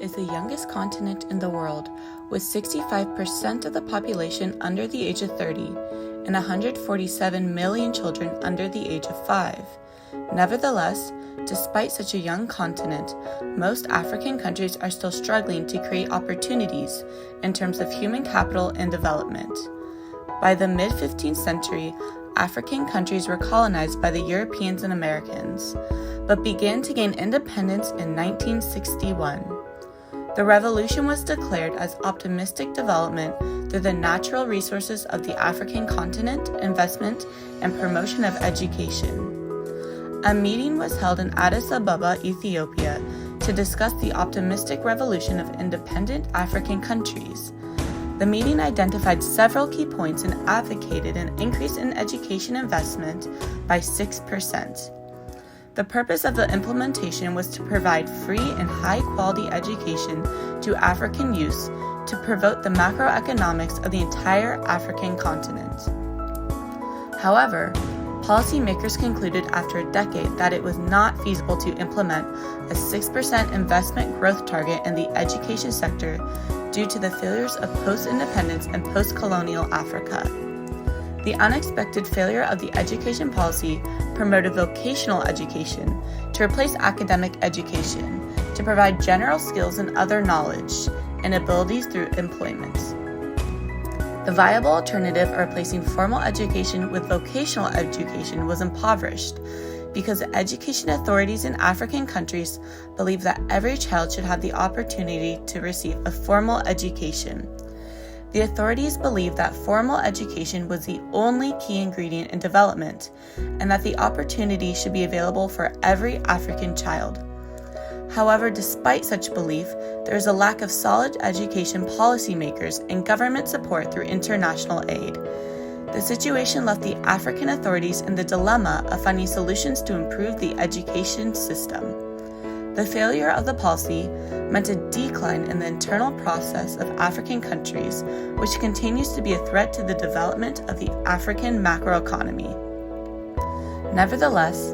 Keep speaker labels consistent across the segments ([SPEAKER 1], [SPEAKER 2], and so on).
[SPEAKER 1] is the youngest continent in the world, with 65% of the population under the age of 30 and 147 million children under the age of 5. Nevertheless, despite such a young continent, most African countries are still struggling to create opportunities in terms of human capital and development. By the mid-15th century, African countries were colonized by the Europeans and Americans, but began to gain independence in 1961. The revolution was declared as optimistic development through the natural resources of the African continent, investment, and promotion of education. A meeting was held in Addis Ababa, Ethiopia, to discuss the optimistic revolution of independent African countries. The meeting identified several key points and advocated an increase in education investment by 6%. The purpose of the implementation was to provide free and high-quality education to African youths to promote the macroeconomics of the entire African continent. However, policymakers concluded after a decade that it was not feasible to implement a 6% investment growth target in the education sector due to the failures of post-independence and post-colonial Africa. The unexpected failure of the education policy promoted vocational education to replace academic education, to provide general skills and other knowledge and abilities through employment. The viable alternative of replacing formal education with vocational education was impoverished because the education authorities in African countries believe that every child should have the opportunity to receive a formal education. The authorities believed that formal education was the only key ingredient in development, and that the opportunity should be available for every African child. However, despite such belief, there is a lack of solid education policymakers and government support through international aid. The situation left the African authorities in the dilemma of finding solutions to improve the education system. The failure of the policy meant a decline in the internal process of African countries, which continues to be a threat to the development of the African macroeconomy. Nevertheless,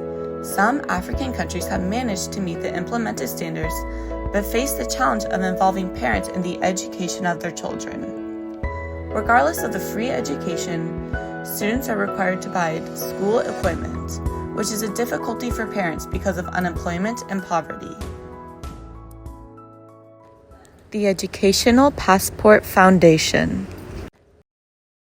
[SPEAKER 1] some African countries have managed to meet the implemented standards, but face the challenge of involving parents in the education of their children. Regardless of the free education, students are required to buy school equipment, which is a difficulty for parents because of unemployment and poverty. The Educational Passport Foundation.